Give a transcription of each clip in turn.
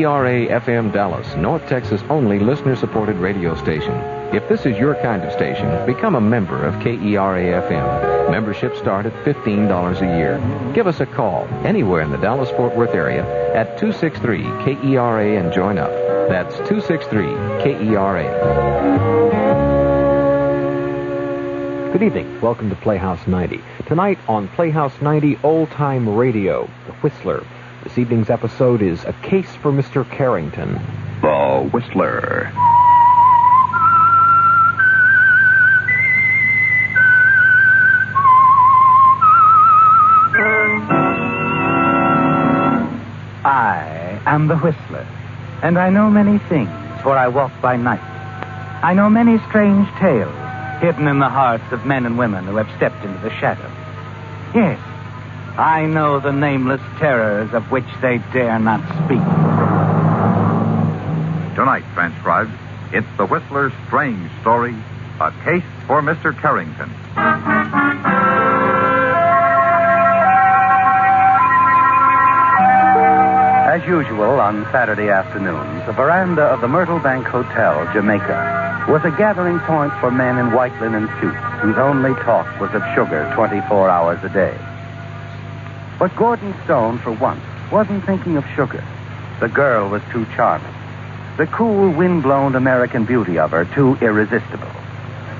KERA-FM Dallas, North Texas' only listener-supported radio station. If this is your kind of station, become a member of KERA-FM. Membership start at $15 a year. Give us a call anywhere in the Dallas-Fort Worth area at 263-KERA and join up. That's 263-KERA. Good evening. Welcome to Playhouse 90. Tonight on Playhouse 90 Old Time Radio, The Whistler. This evening's episode is A Case for Mr. Carrington. The Whistler. I am the Whistler, and I know many things, for I walk by night. I know many strange tales, hidden in the hearts of men and women who have stepped into the shadow. Yes, I know the nameless terrors of which they dare not speak. Tonight, transcribed, it's The Whistler's strange story, A Case for Mr. Carrington. As usual, on Saturday afternoons, the veranda of the Myrtle Bank Hotel, Jamaica, was a gathering point for men in white linen suits whose only talk was of sugar 24 hours a day. But Gordon Stone, for once, wasn't thinking of sugar. The girl was too charming. The cool, wind-blown American beauty of her too irresistible.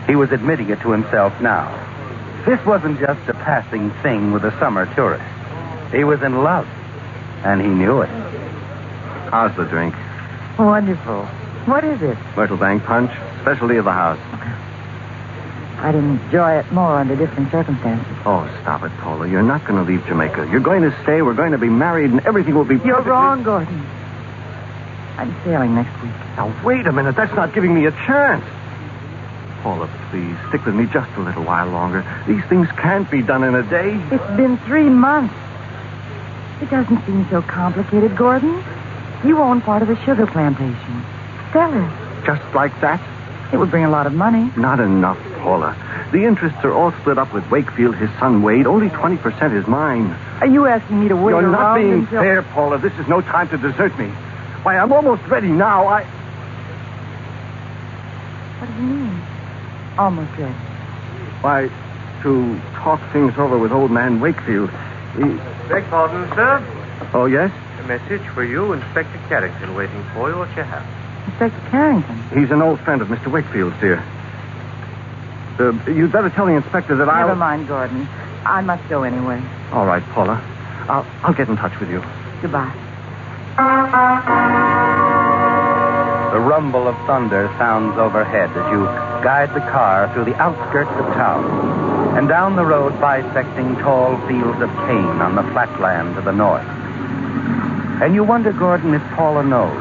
He was admitting it to himself now. This wasn't just a passing thing with a summer tourist. He was in love, and he knew it. How's the drink? Wonderful. What is it? Myrtle Bank Punch, specialty of the house. I'd enjoy it more under different circumstances. Oh, stop it, Paula. You're not going to leave Jamaica. You're going to stay. We're going to be married, and everything will be You're perfectly... wrong, Gordon. I'm sailing next week. Now, wait a minute. That's not giving me a chance. Paula, please, stick with me just a little while longer. These things can't be done in a day. It's been 3 months. It doesn't seem so complicated, Gordon. You own part of the sugar plantation. Sell it. Just like that? It would bring a lot of money. Not enough, Paula. The interests are all split up with Wakefield, his son Wade. Only 20% is mine. Are you asking me to wait You're around not being until... fair, Paula. This is no time to desert me. Why, I'm almost ready now. What do you mean? Almost ready. Why, to talk things over with old man Wakefield. Beg pardon, sir. Oh, yes? A message for you, Inspector Carrington, waiting for you at your house. Inspector Carrington. He's an old friend of Mr. Wakefield's, dear. You'd better tell the inspector that Never mind, Gordon. I must go anyway. All right, Paula. I'll get in touch with you. Goodbye. The rumble of thunder sounds overhead as you guide the car through the outskirts of town and down the road bisecting tall fields of cane on the flatland to the north. And you wonder, Gordon, if Paula knows,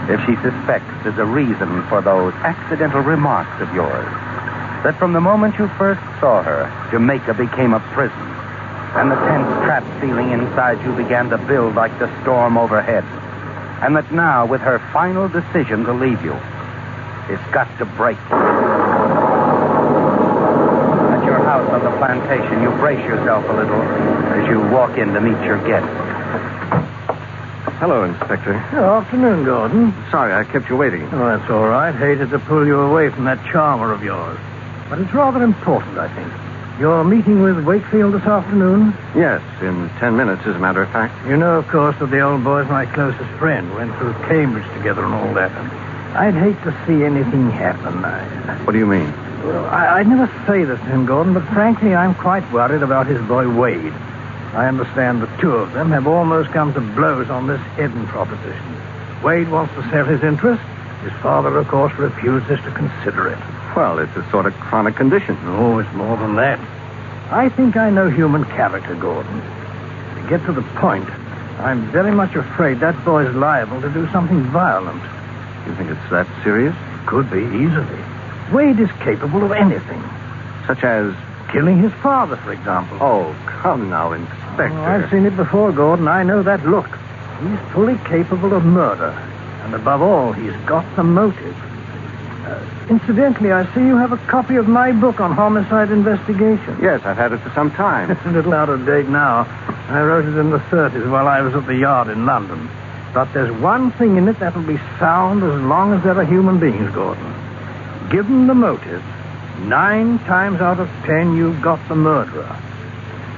if she suspects there's a reason for those accidental remarks of yours. That from the moment you first saw her, Jamaica became a prison, and the tense trap feeling inside you began to build like the storm overhead. And that now, with her final decision to leave you, it's got to break. At your house on the plantation, you brace yourself a little as you walk in to meet your guest. Hello, Inspector. Good afternoon, Gordon. Sorry I kept you waiting. Oh, that's all right. Hated to pull you away from that charmer of yours. But it's rather important, I think. You're meeting with Wakefield this afternoon? Yes, in 10 minutes, as a matter of fact. You know, of course, that the old boy's my closest friend. Went through Cambridge together and all that. I'd hate to see anything happen. What do you mean? Well, I'd never say this to him, Gordon, but frankly, I'm quite worried about his boy Wade. I understand the two of them have almost come to blows on this Eden proposition. Wade wants to sell his interest. His father, of course, refuses to consider it. Well, it's a sort of chronic condition. No, it's more than that. I think I know human character, Gordon. To get to the point, I'm very much afraid that boy's liable to do something violent. You think it's that serious? Could be, easily. Wade is capable of anything. Such as? Killing his father, for example. Oh, come now, Inspector. Oh, I've seen it before, Gordon. I know that look. He's fully capable of murder. And above all, he's got the motive. Incidentally, I see you have a copy of my book on homicide investigation. Yes, I've had it for some time. It's a little out of date now. I wrote it in the 30s while I was at the Yard in London. But there's one thing in it that'll be sound as long as there are human beings, Gordon. Given the motive, 9 times out of 10, you've got the murderer.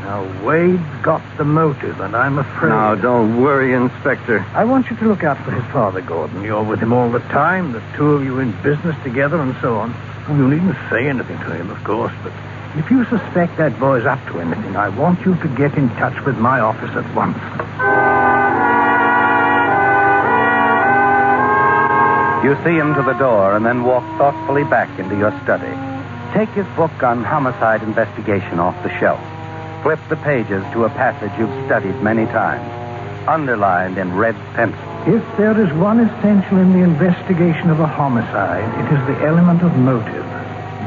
Now, Wade's got the motive, and I'm afraid... Now, don't worry, Inspector. I want you to look out for his father, Gordon. You're with him all the time, the two of you in business together and so on. Well, you needn't say anything to him, of course, but if you suspect that boy's up to anything, I want you to get in touch with my office at once. You see him to the door and then walk thoughtfully back into your study. Take his book on homicide investigation off the shelf. Flip the pages to a passage you've studied many times, underlined in red pencil. If there is one essential in the investigation of a homicide, it is the element of motive.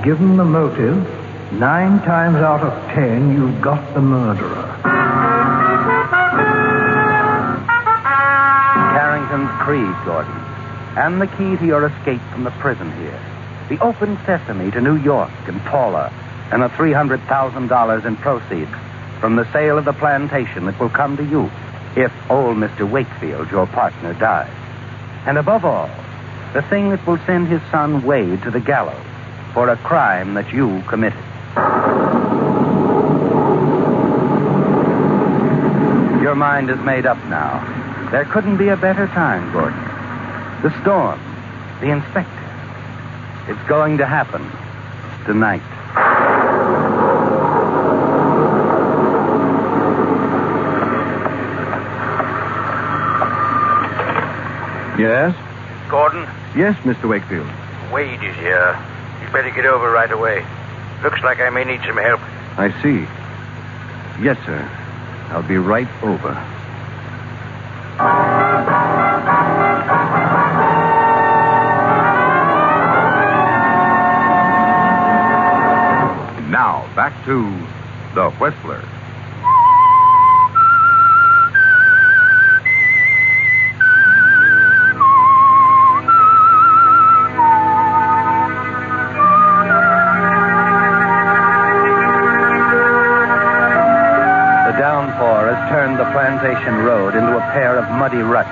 Given the motive, 9 times out of 10, you've got the murderer. Carrington's creed, Gordon, and the key to your escape from the prison here. The open sesame to New York and Paula, and the $300,000 in proceeds from the sale of the plantation that will come to you if old Mr. Wakefield, your partner, dies. And above all, the thing that will send his son Wade to the gallows for a crime that you committed. Your mind is made up now. There couldn't be a better time, Gordon. The storm, the inspector. It's going to happen tonight. Yes? Gordon, Yes, Mr. Wakefield. Wade is here. You better get over right away. Looks like I may need some help. I see. Yes, sir. I'll be right over. Now, back to The Whistler. Turned the plantation road into a pair of muddy ruts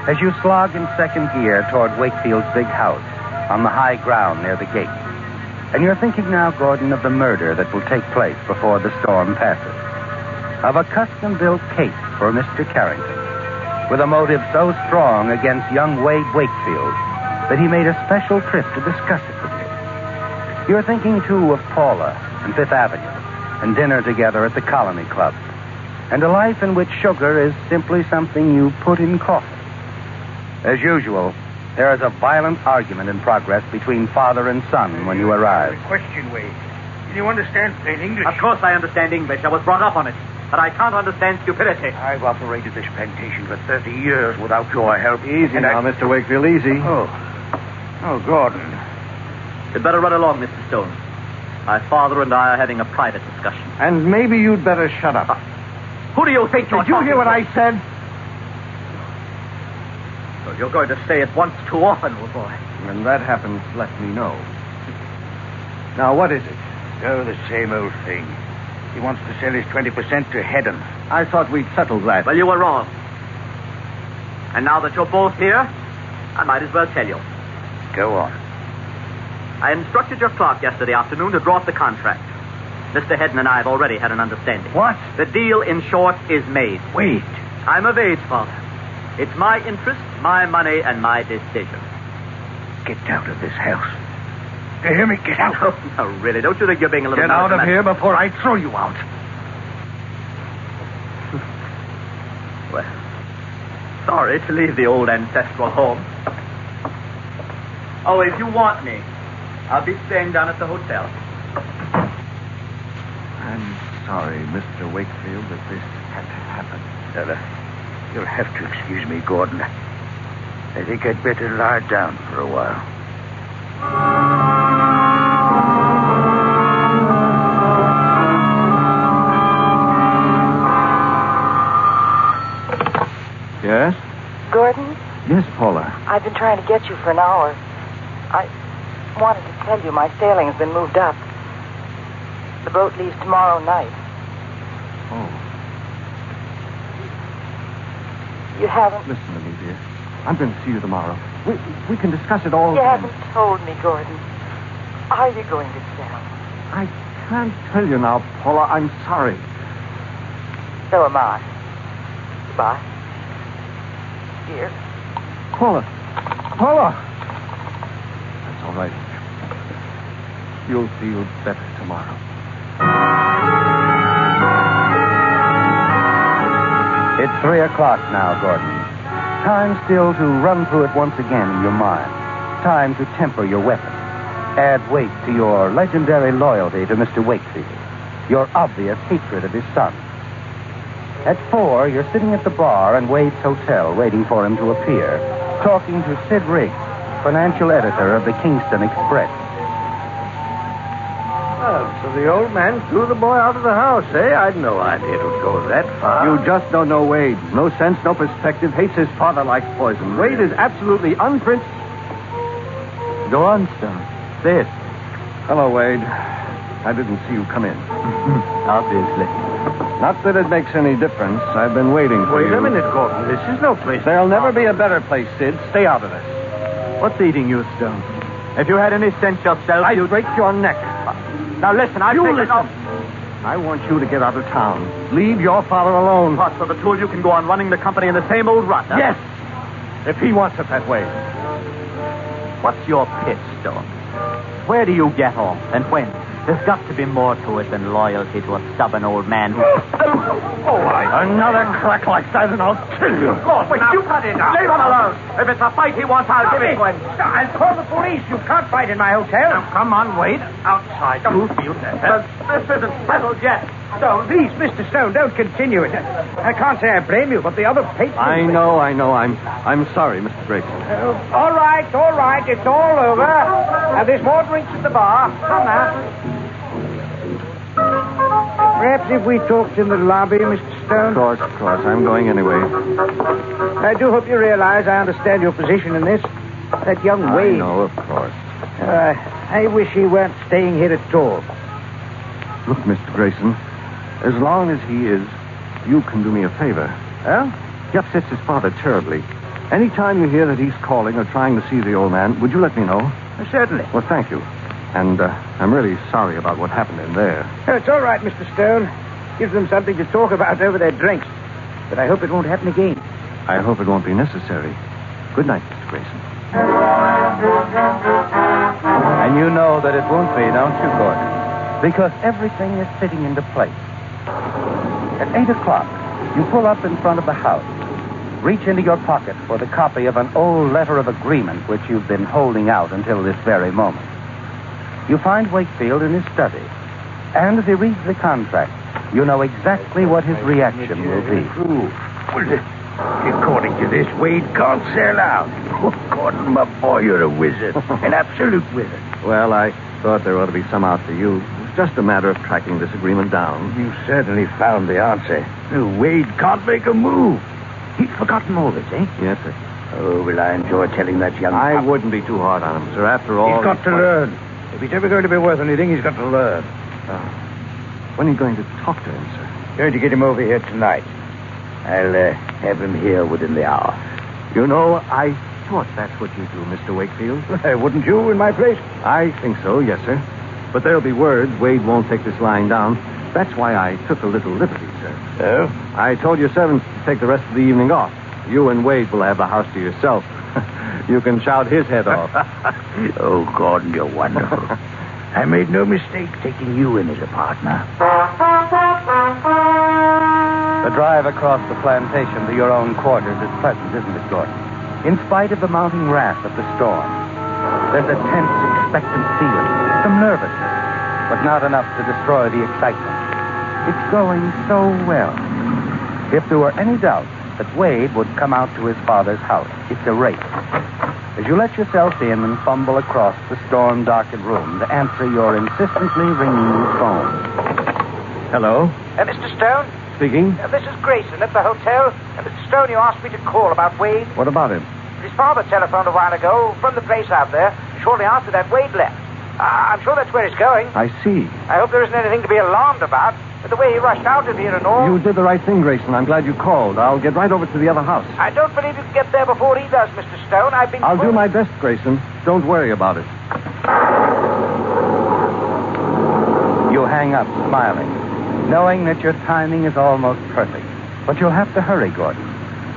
as you slog in second gear toward Wakefield's big house on the high ground near the gate. And you're thinking now, Gordon, of the murder that will take place before the storm passes. Of a custom-built case for Mr. Carrington, with a motive so strong against young Wade Wakefield that he made a special trip to discuss it with you. You're thinking, too, of Paula and Fifth Avenue and dinner together at the Colony Club, and a life in which sugar is simply something you put in coffee. As usual, there is a violent argument in progress between father and son when you arrive. Question, Wade. Do you understand plain English? Of course I understand English. I was brought up on it. But I can't understand stupidity. I've operated this plantation for 30 years without your help. Easy now, Mr. Wakefield, easy. Oh, Gordon. You'd better run along, Mr. Stone. My father and I are having a private discussion. And maybe you'd better shut up. Who do you think you're Did you hear what I said? So you're going to say it once too often, old boy. When that happens, let me know. Now, what is it? Oh, the same old thing. He wants to sell his 20% to Hedden. I thought we'd settled that. Well, you were wrong. And now that you're both here, I might as well tell you. Go on. I instructed your clerk yesterday afternoon to draw up the contract. Mr. Hedden and I have already had an understanding. What? The deal, in short, is made. Wait. I'm of age, Father. It's my interest, my money, and my decision. Get out of this house. You hear me? Get out. No, really. Don't you think you're being a little... Get out of here before I throw you out. Well, sorry to leave the old ancestral home. Oh, if you want me, I'll be staying down at the hotel. I'm sorry, Mr. Wakefield, that this had to happen. You'll have to excuse me, Gordon. I think I'd better lie down for a while. Yes? Gordon, Yes, Paula. I've been trying to get you for an hour. I wanted to tell you my sailing has been moved up. The boat leaves tomorrow night. Oh. You haven't... Listen to me, dear. I'm going to see you tomorrow. We can discuss it all. You haven't told me, Gordon. Are you going to sell? I can't tell you now, Paula. I'm sorry. So am I. Goodbye. Dear. Paula. That's all right. You'll feel better tomorrow. It's 3 o'clock now, Gordon. Time still to run through it once again in your mind. Time to temper your weapon. Add weight to your legendary loyalty to Mr. Wakefield. Your obvious hatred of his son. At 4, you're sitting at the bar in Wade's hotel waiting for him to appear, talking to Sid Riggs, financial editor of the Kingston Express. Oh, so the old man threw the boy out of the house, eh? I'd no idea it would go that far. You just don't know Wade. No sense, no perspective. Hates his father like poison. Wade is absolutely unprincipled. Go on, Stone. Say it. Hello, Wade. I didn't see you come in. Obviously. Not that it makes any difference. I've been waiting for you. Wait a minute, Gordon. This is no place. There'll never be a better place, Sid. Stay out of this. What's eating you, Stone? If you had any sense yourself, I'd break your neck. Now listen, I want you to get out of town. Leave your father alone. What, so the two of you can go on running the company in the same old rut, huh? Yes. If he wants it that way. What's your pitch, Stone? Where do you get off, and when? There's got to be more to it than loyalty to a stubborn old man who... Another crack like that and I'll kill you. Lord, wait, you cut it out. Leave him alone. If it's a fight he wants, I'll give it to him. I'll call the police. You can't fight in my hotel. Now, come on, Wade. Outside. You feel better. This isn't settled yet. Stone, please, Mr. Stone, don't continue it. I can't say I blame you, but the other patrons... I know. I'm sorry, Mr. Briggs. All right. It's all over. Now, there's more drinks at the bar. Come now. Perhaps if we talked in the lobby, Mr. Stone. Of course. I'm going anyway. I do hope you realize I understand your position in this. That young Wade... I know, of course. I wish he weren't staying here at all. Look, Mr. Grayson, as long as he is, you can do me a favor. Well? He upsets his father terribly. Any time you hear that he's calling or trying to see the old man, would you let me know? Certainly. Well, thank you. And I'm really sorry about what happened in there. Oh, it's all right, Mr. Stone. Gives them something to talk about over their drinks. But I hope it won't happen again. I hope it won't be necessary. Good night, Mr. Grayson. And you know that it won't be, don't you, Gordon? Because everything is fitting into place. At 8 o'clock, you pull up in front of the house. Reach into your pocket for the copy of an old letter of agreement which you've been holding out until this very moment. You find Wakefield in his study. And as he reads the contract, you know exactly what his reaction will be. According to this, Wade can't sell out. Oh, Gordon, my boy, you're a wizard. An absolute wizard. Well, I thought there ought to be some out for you. It's just a matter of tracking this agreement down. You certainly found the answer. Wade can't make a move. He'd forgotten all this, eh? Yes, sir. Oh, will I enjoy telling that young... I wouldn't be too hard on him, sir. After all... He's got to learn. If he's ever going to be worth anything, he's got to learn. When are you going to talk to him, sir? Going to get him over here tonight. I'll have him here within the hour. You know, I thought that's what you do, Mr. Wakefield. Wouldn't you in my place? I think so, yes, sir. But there'll be word Wade won't take this lying down. That's why I took a little liberty, sir. Oh? I told your servants to take the rest of the evening off. You and Wade will have the house to yourself. You can shout his head off. Oh, Gordon, you're wonderful. I made no mistake taking you in as a partner. The drive across the plantation to your own quarters is pleasant, isn't it, Gordon? In spite of the mounting wrath of the storm. There's a tense, expectant feeling, some nervousness, but not enough to destroy the excitement. It's going so well. If there were any doubt that Wade would come out to his father's house, it's erased. As you let yourself in and fumble across the storm-darkened room to answer your insistently ringing phone. Hello? Mr. Stone? Speaking? This is Grayson at the hotel. Mr. Stone, you asked me to call about Wade. What about him? His father telephoned a while ago from the place out there. Shortly after that, Wade left. I'm sure that's where he's going. I see. I hope there isn't anything to be alarmed about. The way he rushed out of here and all. You did the right thing, Grayson. I'm glad you called. I'll get right over to the other house. I don't believe you can get there before he does, Mr. Stone. I'll do my best, Grayson. Don't worry about it. You hang up, smiling, knowing that your timing is almost perfect. But you'll have to hurry, Gordon.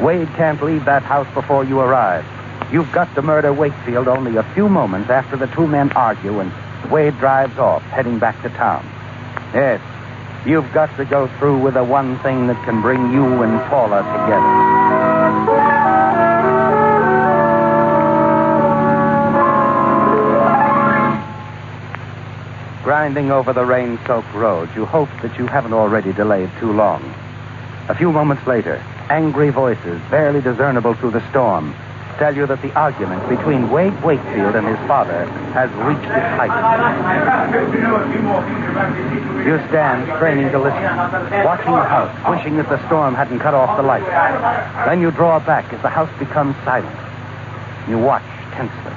Wade can't leave that house before you arrive. You've got to murder Wakefield only a few moments after the two men argue and Wade drives off, heading back to town. Yes, you've got to go through with the one thing that can bring you and Paula together. Grinding over the rain-soaked road, you hope that you haven't already delayed too long. A few moments later, angry voices, barely discernible through the storm, tell you that the argument between Wade Wakefield and his father has reached its height. You stand, straining to listen, watching the house, wishing that the storm hadn't cut off the lights. Then you draw back as the house becomes silent. You watch tensely.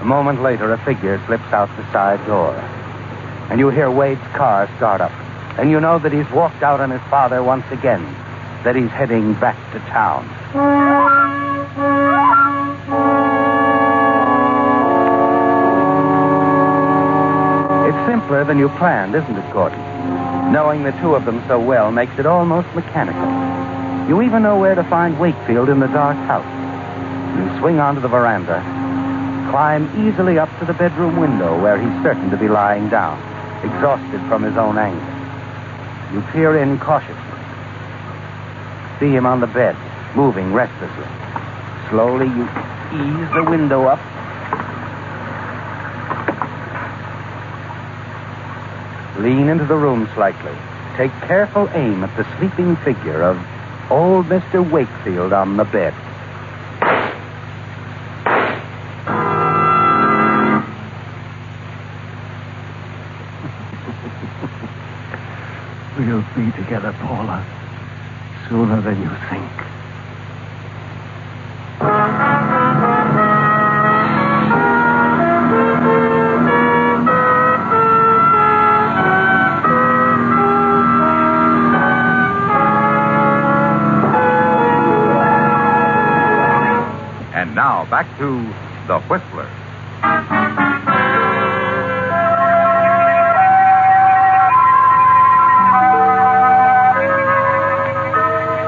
A moment later, a figure slips out the side door. And you hear Wade's car start up. And you know that he's walked out on his father once again, that he's heading back to town. It's simpler than you planned, isn't it, Gordon? Knowing the two of them so well makes it almost mechanical. You even know where to find Wakefield in the dark house. You swing onto the veranda, climb easily up to the bedroom window where he's certain to be lying down, exhausted from his own anger. You peer in cautiously. See him on the bed, moving restlessly. Slowly, you ease the window up. Lean into the room slightly. Take careful aim at the sleeping figure of old Mr. Wakefield on the bed. We'll be together, Paula, sooner than you think. And now, back to The Whistler.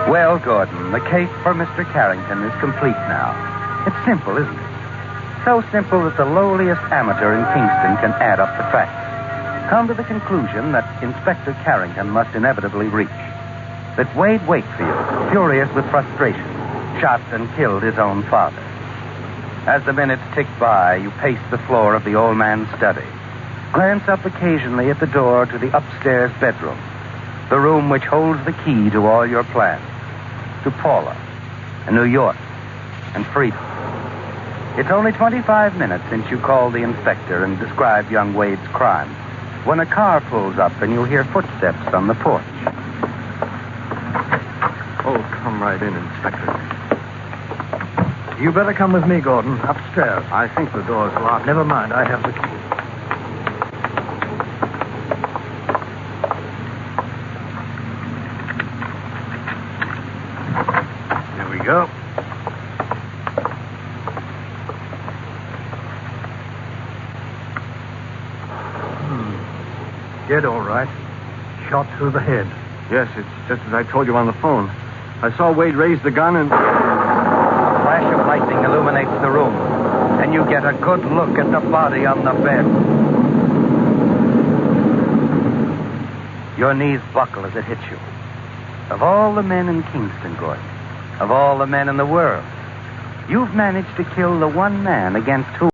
Well, Gordon, the case for Mr. Carrington is complete now. It's simple, isn't it? So simple that the lowliest amateur in Kingston can add up the facts. Come to the conclusion that Inspector Carrington must inevitably reach. That Wade Wakefield, furious with frustration, shot and killed his own father. As the minutes tick by, you pace the floor of the old man's study. Glance up occasionally at the door to the upstairs bedroom, the room which holds the key to all your plans. To Paula, and New York, and freedom. It's only 25 minutes since you called the inspector and described young Wade's crime, when a car pulls up and you hear footsteps on the porch. Oh, come right in, Inspector. You better come with me, Gordon, upstairs. I think the door's locked. Never mind, I have the key. Go. Dead, all right. Shot through the head. Yes, it's just as I told you on the phone. I saw Wade raise the gun and... A flash of lightning illuminates the room, and you get a good look at the body on the bed. Your knees buckle as it hits you. Of all the men in Kingston, Gordon, of all the men in the world, you've managed to kill the one man against whom